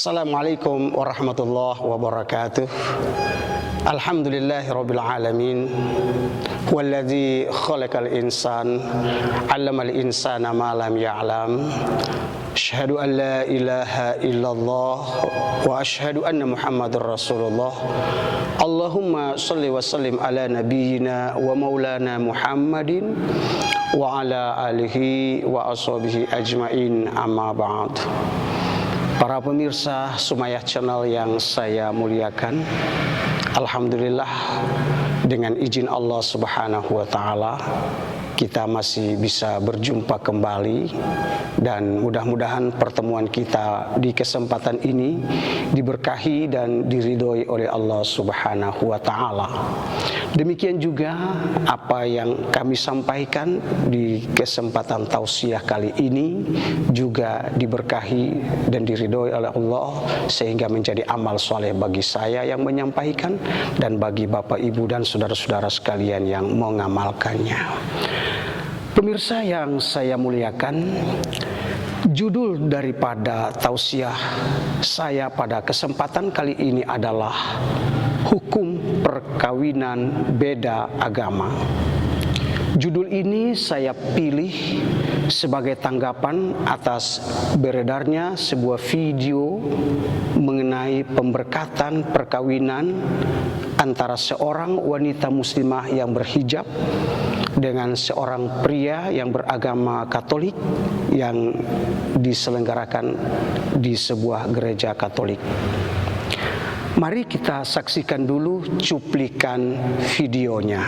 Assalamualaikum warahmatullahi wabarakatuh. Alhamdulillahirabbil alamin. Huwallazi khalaqal insan 'allamal insana ma lam ya'lam. Asyhadu an la ilaha illallah wa asyhadu anna Muhammadar Rasulullah. Allahumma shalli wa sallim ala nabiyyina wa maulana Muhammadin wa ala alihi wa ashabihi ajmain, amma ba'd. Para pemirsa Sumayah Channel yang saya muliakan, alhamdulillah dengan izin Allah Subhanahu wa taala kita masih bisa berjumpa kembali, dan mudah-mudahan pertemuan kita di kesempatan ini diberkahi dan diridhoi oleh Allah Subhanahu wa taala. Demikian juga apa yang kami sampaikan di kesempatan tausiah kali ini juga diberkahi dan diridhoi oleh Allah, sehingga menjadi amal soleh bagi saya yang menyampaikan dan bagi Bapak Ibu dan saudara-saudara sekalian yang mengamalkannya. Pemirsa yang saya muliakan, judul daripada tausiah saya pada kesempatan kali ini adalah hukum perkawinan beda agama. Judul ini saya pilih sebagai tanggapan atas beredarnya sebuah video mengenai pemberkatan perkawinan antara seorang wanita muslimah yang berhijab dengan seorang pria yang beragama Katolik yang diselenggarakan di sebuah gereja Katolik. Mari kita saksikan dulu cuplikan videonya.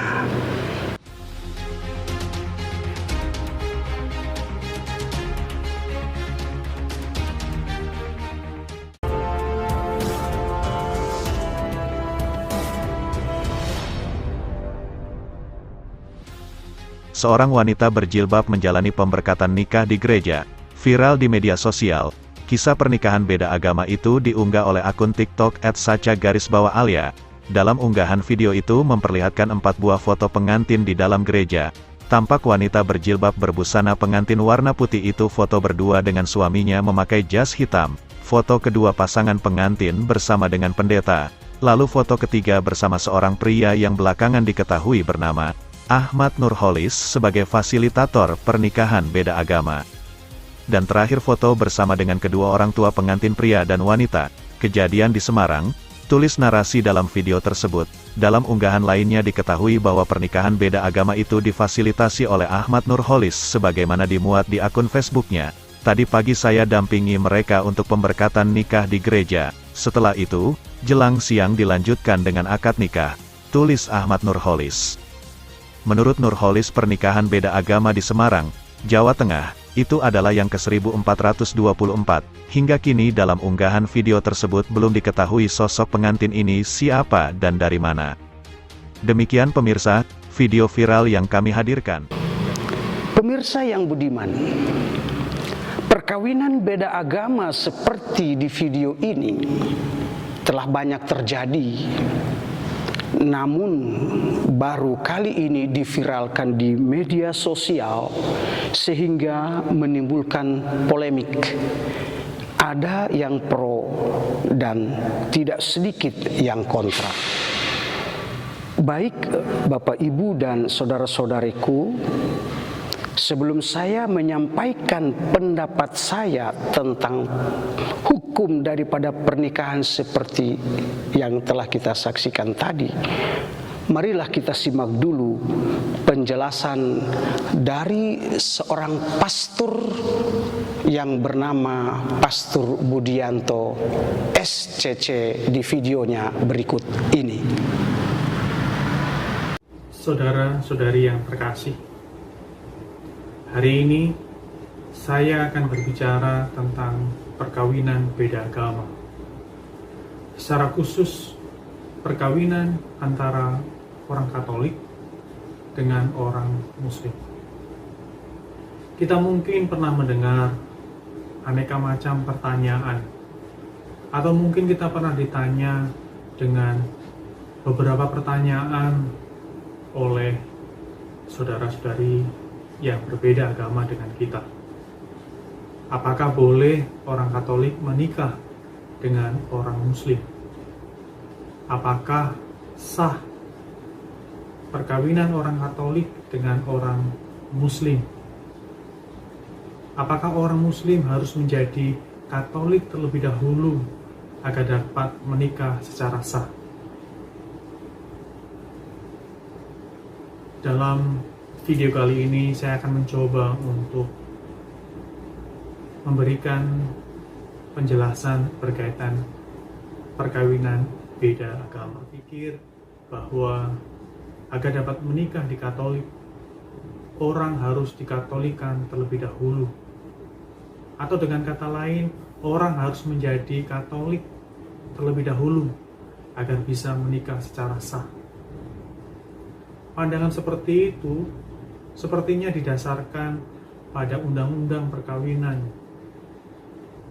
Seorang wanita berjilbab menjalani pemberkatan nikah di gereja, viral di media sosial. Kisah pernikahan beda agama itu diunggah oleh akun TikTok @sacha_alia. Dalam unggahan video itu memperlihatkan 4 buah foto pengantin di dalam gereja. Tampak wanita berjilbab berbusana pengantin warna putih itu foto berdua dengan suaminya memakai jas hitam. Foto kedua pasangan pengantin bersama dengan pendeta. Lalu foto ketiga bersama seorang pria yang belakangan diketahui bernama Ahmad Nurholis sebagai fasilitator pernikahan beda agama. Dan terakhir foto bersama dengan kedua orang tua pengantin pria dan wanita. Kejadian di Semarang, tulis narasi dalam video tersebut. Dalam unggahan lainnya diketahui bahwa pernikahan beda agama itu difasilitasi oleh Ahmad Nurholis sebagaimana dimuat di akun Facebooknya. Tadi pagi saya dampingi mereka untuk pemberkatan nikah di gereja. Setelah itu, jelang siang dilanjutkan dengan akad nikah, tulis Ahmad Nurholis. Menurut Nurholis, pernikahan beda agama di Semarang, Jawa Tengah, itu adalah yang ke-1424. Hingga kini dalam unggahan video tersebut belum diketahui sosok pengantin ini siapa dan dari mana. Demikian pemirsa, video viral yang kami hadirkan. Pemirsa yang budiman, perkawinan beda agama seperti di video ini telah banyak terjadi. Namun baru kali ini diviralkan di media sosial sehingga menimbulkan polemik. Ada yang pro dan tidak sedikit yang kontra. Baik Bapak Ibu dan saudara-saudariku, sebelum saya menyampaikan pendapat saya tentang hukum daripada pernikahan seperti yang telah kita saksikan tadi, marilah kita simak dulu penjelasan dari seorang pastor yang bernama Pastor Budianto SCC di videonya berikut ini. Saudara-saudari yang terkasih, hari ini saya akan berbicara tentang perkawinan beda agama. Secara khusus, perkawinan antara orang Katolik dengan orang Muslim. Kita mungkin pernah mendengar aneka macam pertanyaan, atau mungkin kita pernah ditanya dengan beberapa pertanyaan oleh saudara-saudari yang berbeda agama dengan kita. Apakah boleh orang Katolik menikah dengan orang Muslim. Apakah sah perkawinan orang Katolik dengan orang Muslim? Apakah orang Muslim harus menjadi Katolik terlebih dahulu agar dapat menikah secara sah? Dalam video kali ini saya akan mencoba untuk memberikan penjelasan berkaitan perkawinan beda agama. Pikir bahwa agar dapat menikah di Katolik, orang harus dikatolikan terlebih dahulu. Atau dengan kata lain, orang harus menjadi Katolik terlebih dahulu agar bisa menikah secara sah. Pandangan seperti itu sepertinya didasarkan pada Undang-Undang Perkawinan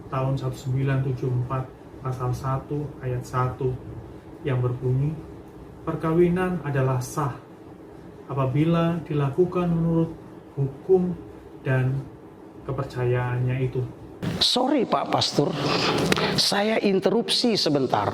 tahun 1974 pasal 1 ayat 1 yang berbunyi, perkawinan adalah sah apabila dilakukan menurut hukum dan kepercayaannya itu. Sorry Pak Pastor, saya interupsi sebentar.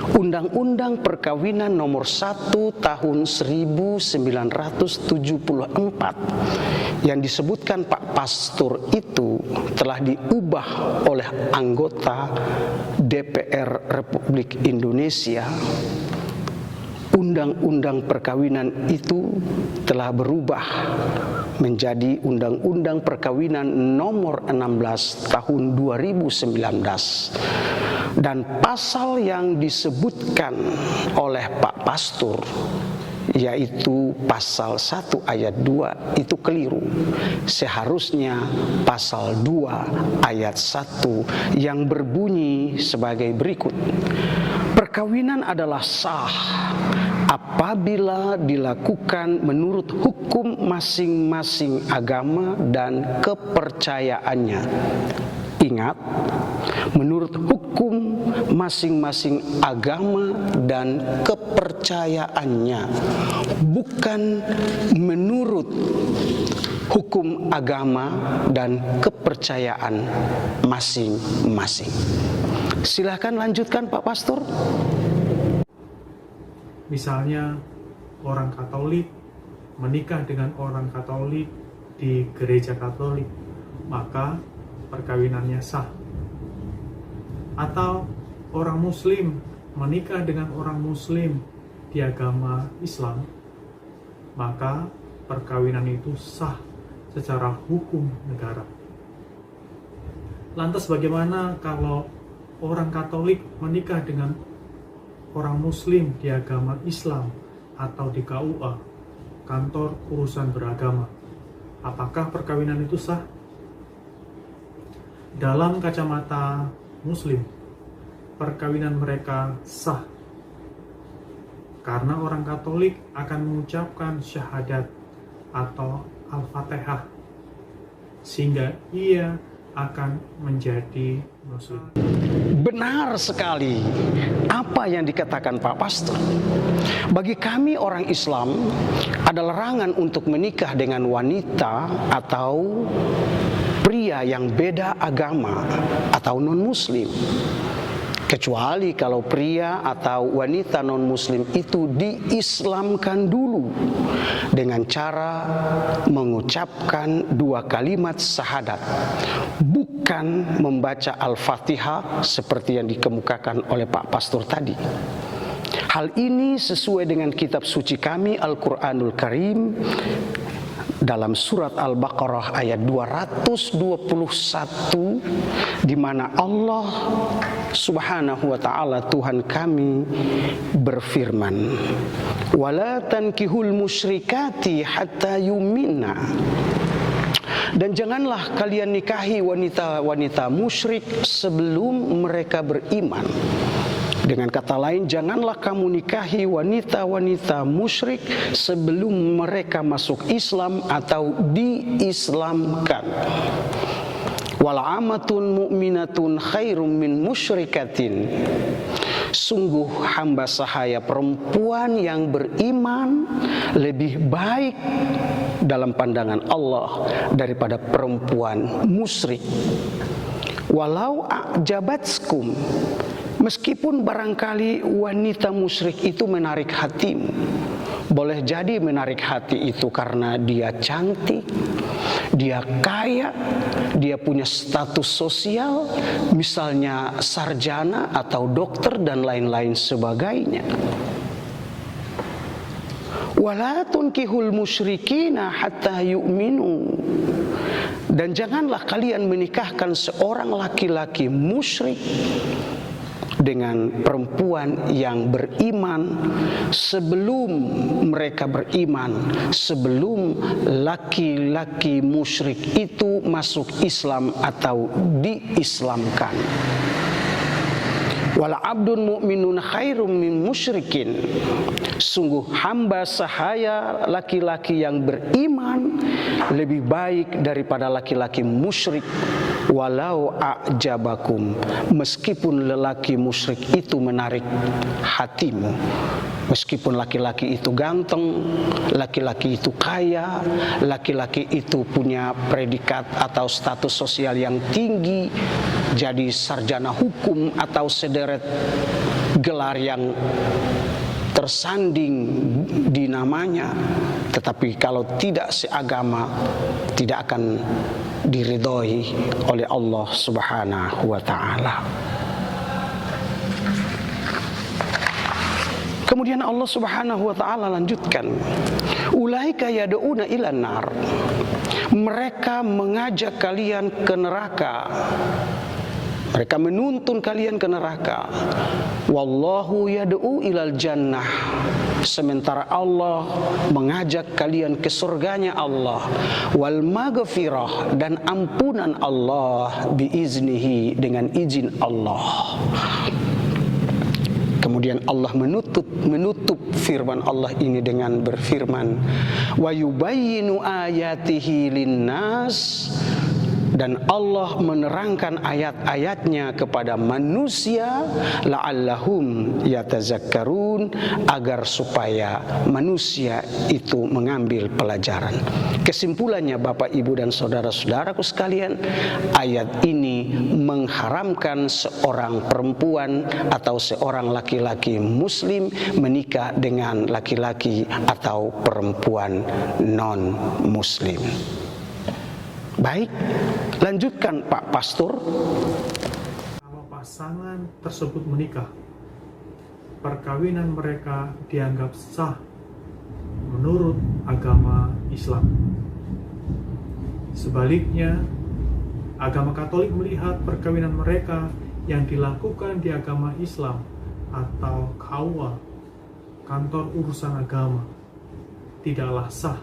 Undang-Undang Perkawinan nomor 1 tahun 1974 yang disebutkan Pak Pastor itu telah diubah oleh anggota DPR Republik Indonesia. Undang-undang perkawinan itu telah berubah menjadi Undang-Undang Perkawinan nomor 16 tahun 2019. Dan pasal yang disebutkan oleh Pak Pastor, yaitu pasal 1 ayat 2 itu keliru. Seharusnya pasal 2 ayat 1 yang berbunyi sebagai berikut. Perkawinan adalah sah apabila dilakukan menurut hukum masing-masing agama dan kepercayaannya. Ingat, menurut hukum masing-masing agama dan kepercayaannya, bukan menurut hukum agama dan kepercayaan masing-masing. Silahkan lanjutkan Pak Pastor. Misalnya orang Katolik menikah dengan orang Katolik di gereja Katolik, maka perkawinannya sah. Atau orang Muslim menikah dengan orang Muslim di agama Islam, maka perkawinan itu sah secara hukum negara. Lantas bagaimana kalau orang Katolik menikah dengan orang Muslim di agama Islam atau di KUA, kantor urusan beragama? Apakah perkawinan itu sah? Dalam kacamata Muslim, perkawinan mereka sah karena orang Katolik akan mengucapkan syahadat atau Al-Fatihah, sehingga ia akan menjadi Muslim. Benar sekali apa yang dikatakan Pak Pastor. Bagi kami orang Islam, ada larangan untuk menikah dengan wanita atau pria yang beda agama atau non-muslim, kecuali kalau pria atau wanita non-muslim itu diislamkan dulu dengan cara mengucapkan 2 kalimat syahadat, bukan membaca Al-Fatihah seperti yang dikemukakan oleh Pak Pastor tadi. Hal ini sesuai dengan kitab suci kami Al-Quranul Karim dalam surat Al-Baqarah ayat 221, di mana Allah Subhanahu wa taala Tuhan kami berfirman, "Wala tankihul musyrikati hatta yu'minna." Dan janganlah kalian nikahi wanita-wanita musyrik sebelum mereka beriman. Dengan kata lain, janganlah kamu nikahi wanita-wanita musyrik sebelum mereka masuk Islam atau diislamkan. Wala amatun mu'minatun khairum min musyrikatin. Sungguh hamba sahaya perempuan yang beriman lebih baik dalam pandangan Allah daripada perempuan musyrik. walau a'jabatskum, meskipun barangkali wanita musyrik itu menarik hatimu. Boleh jadi menarik hati itu karena dia cantik, dia kaya, dia punya status sosial, misalnya sarjana atau dokter dan lain-lain sebagainya. Wala tunkihul musyrikina hatta yu'minu. Dan janganlah kalian menikahkan seorang laki-laki musyrik dengan perempuan yang beriman sebelum mereka beriman, sebelum laki-laki musyrik itu masuk Islam atau diislamkan. Wala abdun mu'minun khairum min musyrikin. Sungguh hamba sahaya laki-laki yang beriman lebih baik daripada laki-laki musyrik. Walau a'jabakum, meskipun lelaki musyrik itu menarik hatimu. Meskipun laki-laki itu ganteng, laki-laki itu kaya, laki-laki itu punya predikat atau status sosial yang tinggi, jadi sarjana hukum atau sederet gelar yang tersanding di namanya, tetapi kalau tidak seagama tidak akan diridhoi oleh Allah Subhanahu wa ta'ala. Kemudian Allah Subhanahu wa ta'ala lanjutkan, ulaika yad'una ilan nar, mereka mengajak kalian ke neraka, mereka menuntun kalian ke neraka. Wallahu yad'u ilal jannah, sementara Allah mengajak kalian ke surganya Allah. Wal maghfirah, dan ampunan Allah, biiznihi, dengan izin Allah. Kemudian Allah menutup firman Allah ini dengan berfirman, wa yubayyinu ayatihi linnas, dan Allah menerangkan ayat-ayatnya kepada manusia, la'allahum yatazakkarun, agar supaya manusia itu mengambil pelajaran. Kesimpulannya Bapak, Ibu, dan saudara-saudaraku sekalian, ayat ini mengharamkan seorang perempuan atau seorang laki-laki muslim menikah dengan laki-laki atau perempuan non-muslim. Baik, lanjutkan Pak Pastor. Kalau pasangan tersebut menikah, perkawinan mereka dianggap sah menurut agama Islam. Sebaliknya, agama Katolik melihat perkawinan mereka yang dilakukan di agama Islam atau KUA, kantor urusan agama, tidaklah sah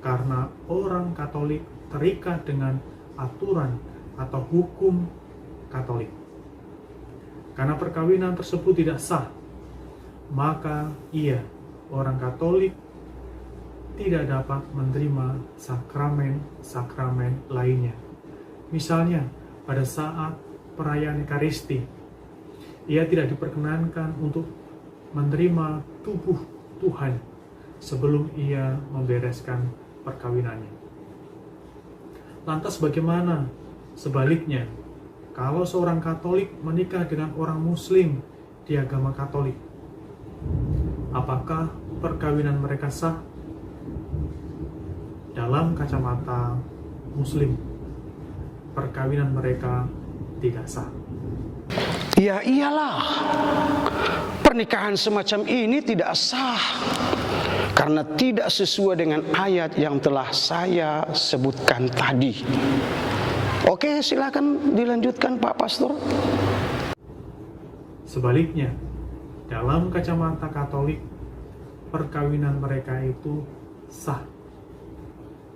karena orang Katolik terikat dengan aturan atau hukum Katolik. Karena perkawinan tersebut tidak sah, maka orang Katolik tidak dapat menerima sakramen-sakramen lainnya. Misalnya, pada saat perayaan Ekaristi, ia tidak diperkenankan untuk menerima tubuh Tuhan sebelum ia membereskan perkawinannya. Lantas bagaimana sebaliknya, kalau seorang Katolik menikah dengan orang Muslim di agama Katolik? Apakah perkawinan mereka sah? Dalam kacamata Muslim, perkawinan mereka tidak sah. Ya iyalah, pernikahan semacam ini tidak sah karena tidak sesuai dengan ayat yang telah saya sebutkan tadi. Oke, silakan dilanjutkan Pak Pastor. Sebaliknya, dalam kacamata Katolik, perkawinan mereka itu sah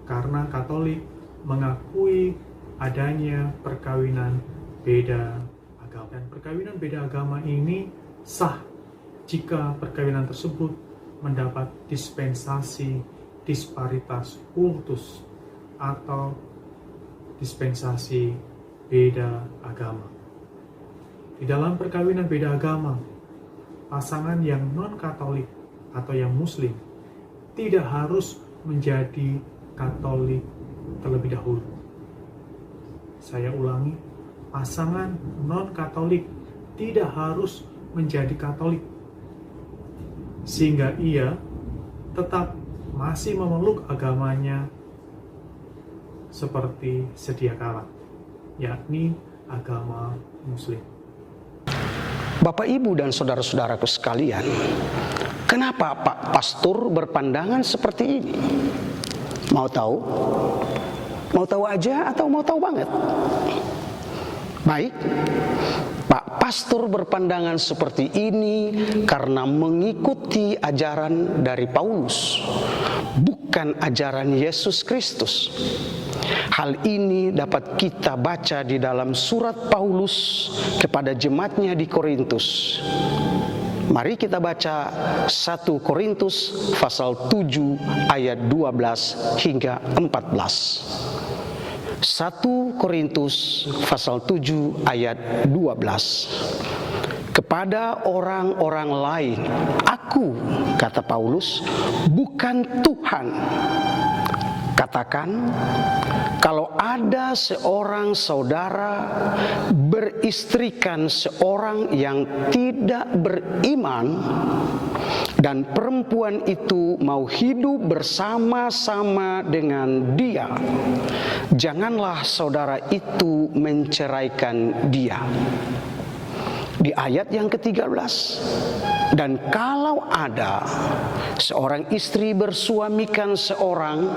karena Katolik mengakui adanya perkawinan beda agama. Dan perkawinan beda agama ini sah jika perkawinan tersebut mendapat dispensasi disparitas kultus atau dispensasi beda agama. Di dalam perkawinan beda agama, pasangan yang non-Katolik atau yang Muslim tidak harus menjadi Katolik terlebih dahulu. Saya ulangi, pasangan non-Katolik tidak harus menjadi Katolik, sehingga ia tetap masih memeluk agamanya seperti sedia kala, yakni agama Muslim. Bapak, Ibu, dan saudara-saudaraku sekalian, kenapa Pak Pastor berpandangan seperti ini? Mau tahu? Mau tahu aja atau mau tahu banget? Baik, Pak Pastor berpandangan seperti ini karena mengikuti ajaran dari Paulus, bukan ajaran Yesus Kristus. Hal ini dapat kita baca di dalam surat Paulus kepada jemaatnya di Korintus. Mari kita baca 1 Korintus pasal 7 ayat 12 hingga 14. 1 Korintus pasal 7 ayat 12. Kepada orang-orang lain, aku, kata Paulus, bukan Tuhan. Katakan, kalau ada seorang saudara beristrikan seorang yang tidak beriman, dan perempuan itu mau hidup bersama-sama dengan dia, janganlah saudara itu menceraikan dia. Di ayat yang ke-13, dan kalau ada seorang istri bersuamikan seorang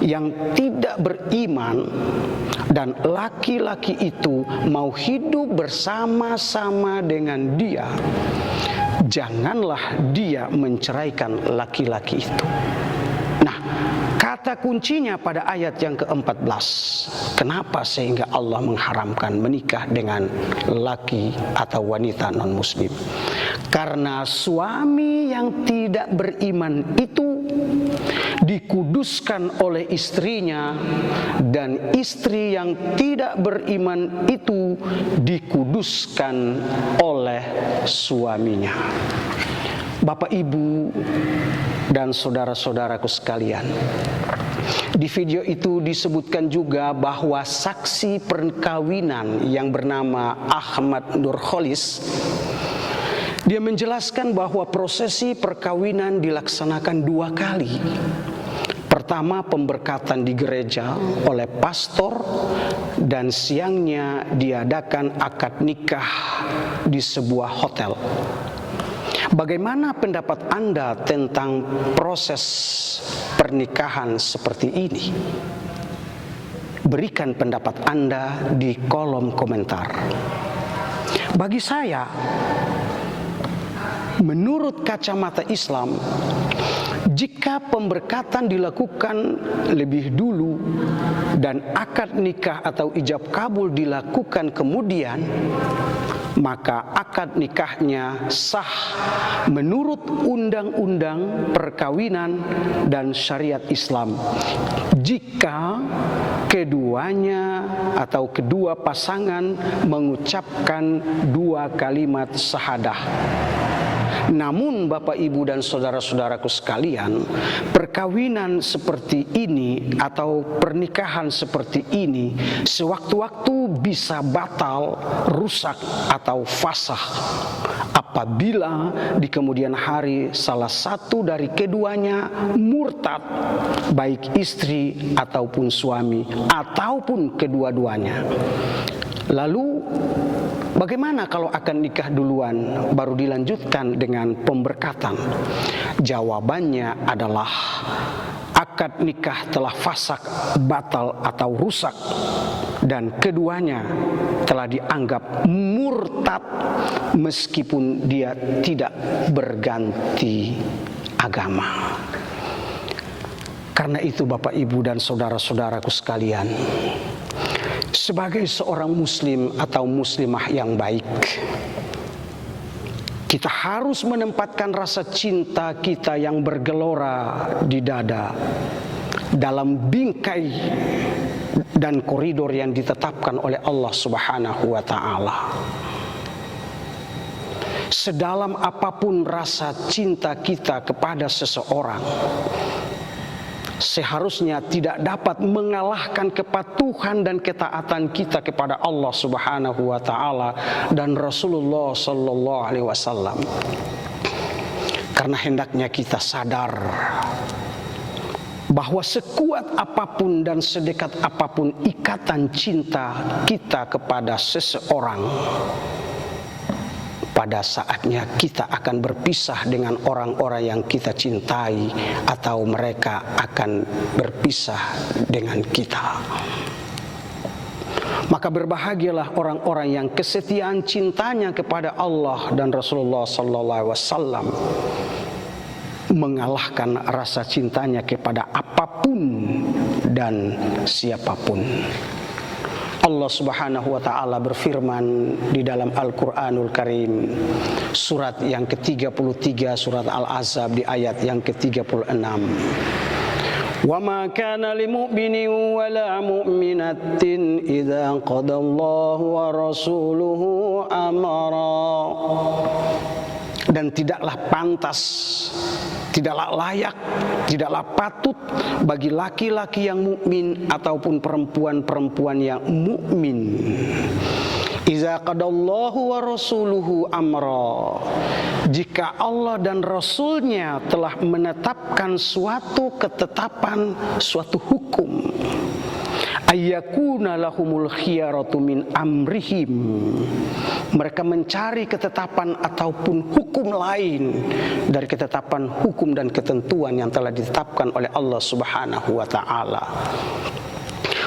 yang tidak beriman, dan laki-laki itu mau hidup bersama-sama dengan dia, janganlah dia menceraikan laki-laki itu. Nah, kata kuncinya pada ayat yang ke-14. Kenapa sehingga Allah mengharamkan menikah dengan laki atau wanita non-muslim? Karena suami yang tidak beriman itu dikuduskan oleh istrinya, dan istri yang tidak beriman itu dikuduskan oleh suaminya. Bapak, Ibu, dan saudara-saudaraku sekalian, di video itu disebutkan juga bahwa saksi perkawinan yang bernama Ahmad Nurholis, dia menjelaskan bahwa prosesi perkawinan dilaksanakan 2 kali. Pertama, pemberkatan di gereja oleh pastor, dan siangnya diadakan akad nikah di sebuah hotel. Bagaimana pendapat Anda tentang proses pernikahan seperti ini? Berikan pendapat Anda di kolom komentar. Bagi saya, menurut kacamata Islam, jika pemberkatan dilakukan lebih dulu dan akad nikah atau ijab kabul dilakukan kemudian, maka akad nikahnya sah menurut undang-undang perkawinan dan syariat Islam jika keduanya atau kedua pasangan mengucapkan 2 kalimat syahadah. Namun Bapak, Ibu, dan saudara-saudaraku sekalian, perkawinan seperti ini atau pernikahan seperti ini sewaktu-waktu bisa batal, rusak, atau fasah apabila di kemudian hari salah satu dari keduanya murtad, baik istri ataupun suami ataupun kedua-duanya. Lalu bagaimana kalau akan nikah duluan baru dilanjutkan dengan pemberkatan? Jawabannya adalah akad nikah telah fasak, batal atau rusak, dan keduanya telah dianggap murtad meskipun dia tidak berganti agama. Karena itu Bapak, Ibu, dan saudara-saudaraku sekalian, sebagai seorang muslim atau muslimah yang baik, kita harus menempatkan rasa cinta kita yang bergelora di dada dalam bingkai dan koridor yang ditetapkan oleh Allah Subhanahu wa Ta'ala. Sedalam apapun rasa cinta kita kepada seseorang, seharusnya tidak dapat mengalahkan kepatuhan dan ketaatan kita kepada Allah Subhanahu wa taala dan Rasulullah sallallahu alaihi wasallam. Karena hendaknya kita sadar bahwa sekuat apapun dan sedekat apapun ikatan cinta kita kepada seseorang, pada saatnya kita akan berpisah dengan orang-orang yang kita cintai atau mereka akan berpisah dengan kita. Maka berbahagialah orang-orang yang kesetiaan cintanya kepada Allah dan Rasulullah sallallahu alaihi wasallam mengalahkan rasa cintanya kepada apapun dan siapapun. Allah Subhanahu wa taala berfirman di dalam Al-Qur'anul Karim, surat yang ke-33, surat Al-Ahzab di ayat yang ke-36. Wa ma kana lil mu'minin wa la mu'minatin idza qadallahu wa rasuluhu amara. Dan tidaklah pantas, tidaklah layak, tidaklah patut bagi laki-laki yang mukmin ataupun perempuan-perempuan yang mukmin. Iza qadallahu wa rasuluhu amra, jika Allah dan Rasulnya telah menetapkan suatu ketetapan, suatu hukum, ayyakuna lahumul khiyaratu min amrihim, mereka mencari ketetapan ataupun hukum lain dari ketetapan hukum dan ketentuan yang telah ditetapkan oleh Allah Subhanahu wa taala.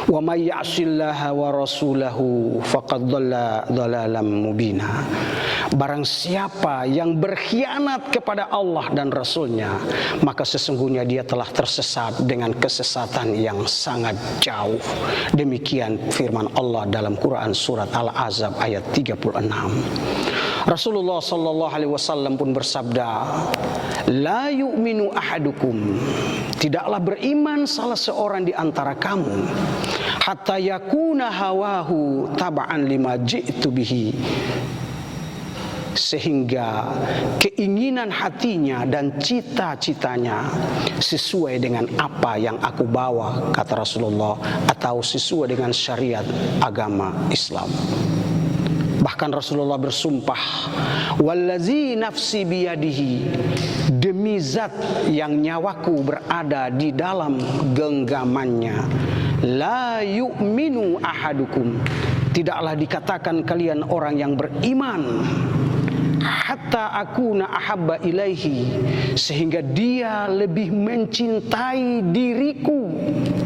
Wa may ya'sillaha wa rasulahu faqad dhalla dhalalan mubina. Barang siapa yang berkhianat kepada Allah dan Rasulnya, maka sesungguhnya dia telah tersesat dengan kesesatan yang sangat jauh. Demikian firman Allah dalam Quran surat Al-Ahzab ayat 36. Rasulullah sallallahu alaihi wasallam pun bersabda, la yu'minu ahadukum, tidaklah beriman salah seorang di antara kamu, hatta yakuna hawahu taba'an lima ji'tu bihi, sehingga keinginan hatinya dan cita-citanya sesuai dengan apa yang aku bawa, kata Rasulullah, atau sesuai dengan syariat agama Islam. Bahkan Rasulullah bersumpah, wallazi nafsi biyadihi, demi zat yang nyawaku berada di dalam genggamannya, la yu'minu ahadukum, tidaklah dikatakan kalian orang yang beriman, hatta akuna ahabba ilaihi, sehingga dia lebih mencintai diriku,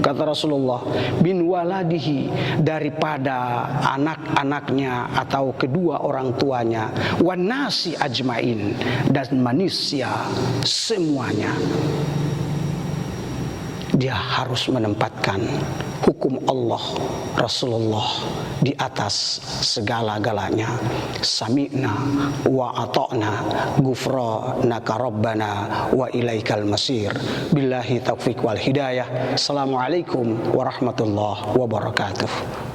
kata Rasulullah, bin waladihi, daripada anak-anaknya atau kedua orang tuanya, wan nasi ajmain, dan manusia semuanya. Dia harus menempatkan hukum Allah, Rasulullah di atas segala-galanya. Sami'na wa ata'na ghufranaka rabbana wa ilaikal masir. Billahi taufiq wal hidayah. Assalamualaikum warahmatullahi wabarakatuh.